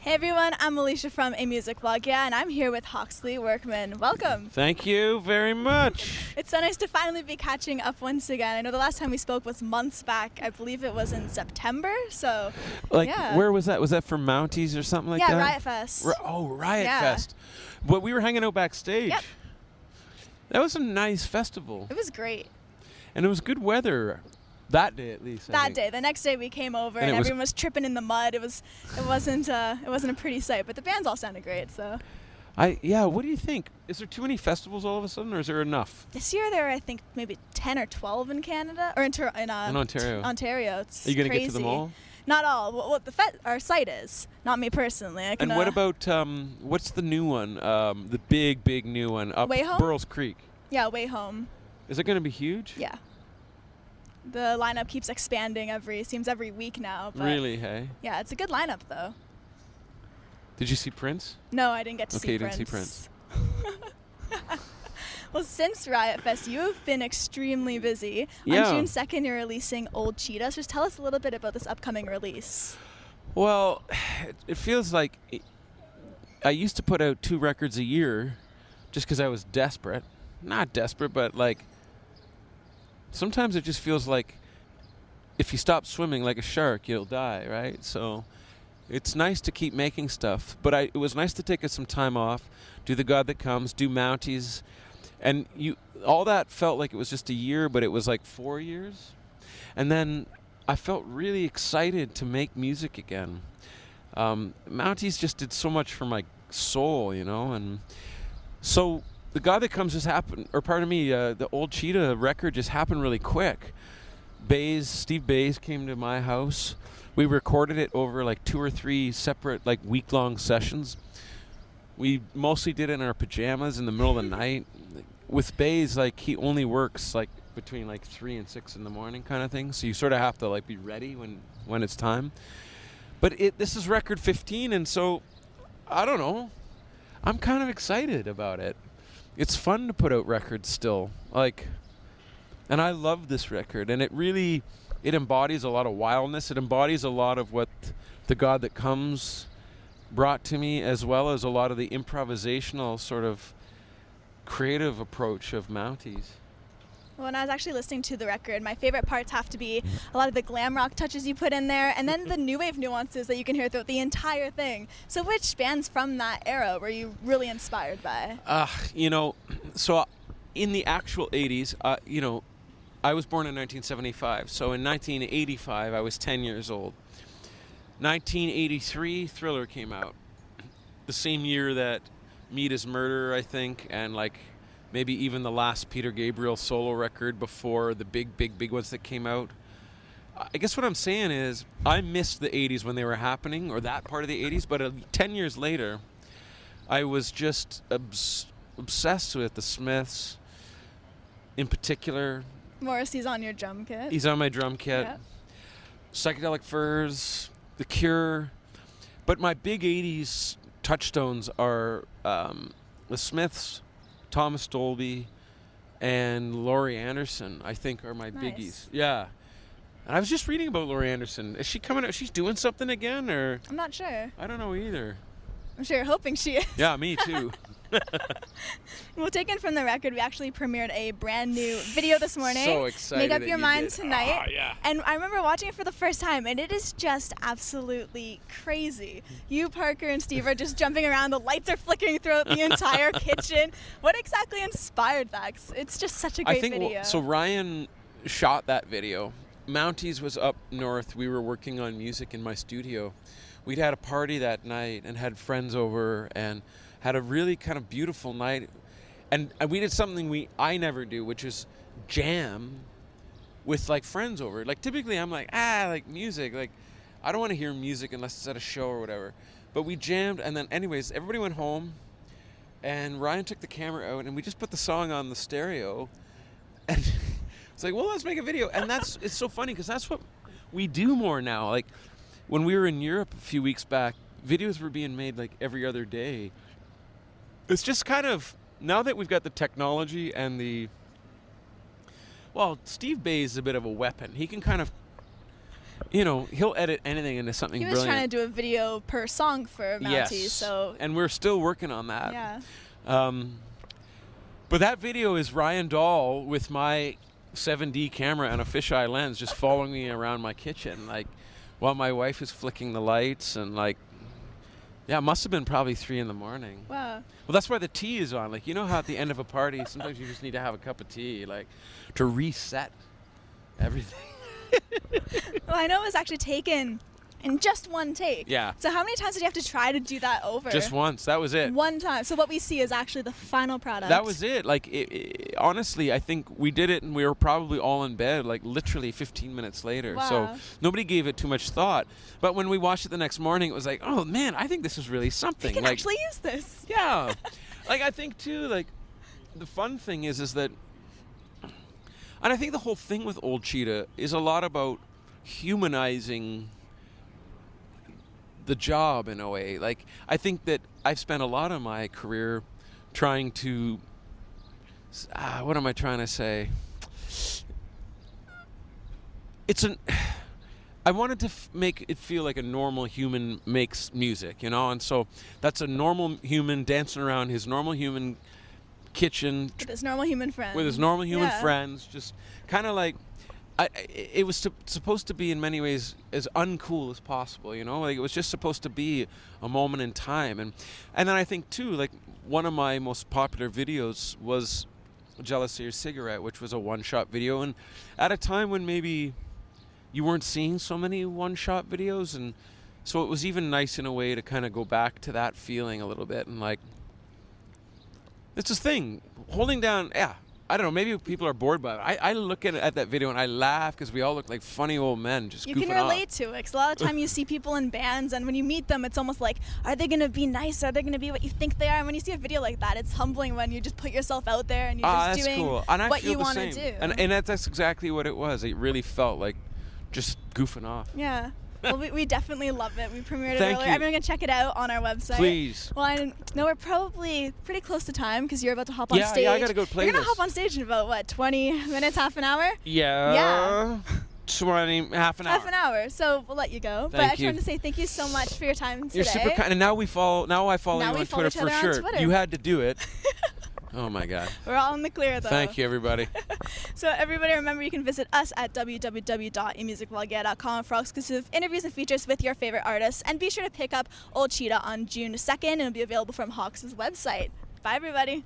Hey everyone, I'm Alicia from A Music Blog, and I'm here with Hawksley Workman. Welcome. Thank you very much. It's so nice to finally be catching up once again. I know the last time we spoke was months back. I believe it was in September, so yeah. Where was that? Was that for Mounties or something like that? Yeah, Riot Fest. Riot Fest. But we were hanging out backstage. Yep. That was a nice festival. It was great. And it was good weather. That day, at least. That day. The next day we came over and everyone was tripping in the mud. It wasn't a pretty sight, but the bands all sounded great. So. What do you think? Is there too many festivals all of a sudden, or is there enough? This year there are, I think, maybe 10 or 12 in Canada, or in Ontario. Ontario. It's Are you going to crazy. get to them all? Not all. Well, our site is. Not me personally. And what about what's the new one? The big new one up Way Home? Burles Creek. Yeah, Way Home. Is it going to be huge? Yeah. The lineup keeps expanding every week now. But really, hey? Yeah, it's a good lineup though. Did you see Prince? No, I didn't get to see Prince. Okay, you didn't see Prince. Well, since Riot Fest, you have been extremely busy. Yeah. On June 2nd, you're releasing Old Cheetah. So just tell us a little bit about this upcoming release. Well, it feels like I used to put out 2 records a year just because I was desperate. Not desperate, but like sometimes it just feels like if you stop swimming like a shark, you'll die, right? So it's nice to keep making stuff. But it was nice to take some time off, do The God That Comes, do Mounties. And all that felt like it was just a year, but it was like 4 years. And then I felt really excited to make music again. Mounties just did so much for my soul, you know. And so The God That Comes just happened, the Old Cheetah record just happened really quick. Steve Bays came to my house. We recorded it over like 2 or 3 separate like week-long sessions. We mostly did it in our pajamas in the middle of the night. With Bays, like he only works like between like 3 and 6 in the morning kind of thing. So you sort of have to like be ready when it's time. But this is record 15, and so I don't know. I'm kind of excited about it. It's fun to put out records still, and I love this record, and it embodies a lot of wildness. It embodies a lot of what The God That Comes brought to me, as well as a lot of the improvisational sort of creative approach of Mounties. When I was actually listening to the record, my favorite parts have to be a lot of the glam rock touches you put in there, and then the new wave nuances that you can hear throughout the entire thing. So which bands from that era were you really inspired by? So in the actual 80s, I was born in 1975. So in 1985, I was 10 years old. 1983, Thriller came out. The same year that Meat is Murder, I think, and maybe even the last Peter Gabriel solo record before the big ones that came out. I guess what I'm saying is I missed the 80s when they were happening, or that part of the 80s, but 10 years later, I was just obsessed with the Smiths, in particular. Morrissey's on your drum kit. He's on my drum kit. Yeah. Psychedelic Furs, The Cure. But my big 80s touchstones are the Smiths, Thomas Dolby, and Laurie Anderson, I think, are my biggies. Yeah. And I was just reading about Laurie Anderson. Is she coming out? She's doing something again, or? I'm not sure. I don't know either. I'm sure you're hoping she is. Yeah, me too. Well, taken from the record, we actually premiered a brand new video this morning. So excited. Make Up Your Mind Tonight. Oh, yeah. And I remember watching it for the first time, and it is just absolutely crazy. You, Parker, and Steve are just jumping around. The lights are flickering throughout the entire kitchen. What exactly inspired that? 'Cause it's just such a great video. So Ryan shot that video. Mounties was up north. We were working on music in my studio. We'd had a party that night and had friends over and had a really kind of beautiful night. And we did something I never do, which is jam with friends over. Typically I'm music. I don't want to hear music unless it's at a show or whatever. But we jammed, and then anyways, everybody went home, and Ryan took the camera out, and we just put the song on the stereo. And it's well, let's make a video. And it's so funny because that's what we do more now. When we were in Europe a few weeks back, videos were being made every other day. It's just kind of, now that we've got the technology and Steve Bays is a bit of a weapon. He can kind of, you know, he'll edit anything into something He was brilliant. trying to do a video per song for Mounties, Yes. so And we're still working on that. yeah. But that video is Ryan Dahl with my 7D camera and a fisheye lens just following me around my kitchen, like, while my wife is flicking the lights and, like, yeah, it must have been probably 3 a.m. Wow. Wow. Well, that's why the tea is on. Like, you know how at the end of a party, sometimes you just need to have a cup of tea, like, to reset everything. Well, I know it was actually taken in just one take. Yeah. So how many times did you have to try to do that over? Just once. That was it. One time. So what we see is actually the final product. That was it. Like, honestly, I think we did it and we were probably all in bed, like, literally 15 minutes later. Wow. So nobody gave it too much thought. But when we watched it the next morning, it was like, oh, man, I think this is really something. We can like, actually use this. yeah. Like, I think, too, like, the fun thing is that, and I think the whole thing with Old Cheetah is a lot about humanizing the job in a way. Like, I think that I've spent a lot of my career trying to, what am I trying to say? I wanted to make it feel like a normal human makes music, you know? And so that's a normal human dancing around his normal human kitchen With his normal human friends. with his normal human Yeah. friends, just kind of like, it was supposed to be in many ways as uncool as possible, you know? Like, it was just supposed to be a moment in time. And then I think, too, like, one of my most popular videos was Jealous of Your Cigarette, which was a one-shot video. And at a time when maybe you weren't seeing so many one-shot videos, and so it was even nice in a way to kind of go back to that feeling a little bit. And, like, it's this thing, holding down, yeah, I don't know, maybe people are bored by it. I look at that video and I laugh because we all look like funny old men just You goofing can off. relate to it, because a lot of time you see people in bands, and when you meet them, it's almost like, are they going to be nice? Are they going to be what you think they are? And when you see a video like that, it's humbling when you just put yourself out there and you're just That's doing cool. And I what feel you the want to same. do. And that's exactly what it was. It really felt like just goofing off. Yeah. Well, we definitely love it. We premiered it Thank earlier. you. Everyone can check it out on our website. Please. Well, I know we're probably pretty close to time because you're about to hop on stage. Yeah, I gotta go play You're going to this. hop on stage in about, what, 20 minutes, half an hour? Yeah. 20, half an hour. Half an hour. So we'll let you go. But I just you. wanted to say thank you so much for your time today. You're super kind. And now I follow Now you we on follow Twitter each for other on sure. Twitter. You had to do it. Oh my God. We're all in the clear, though. Thank you, everybody. So everybody, remember you can visit us at www.emusicvlogger.com for all exclusive interviews and features with your favorite artists. And be sure to pick up Old Cheetah on June 2nd, and it'll be available from Hawks' website. Bye, everybody.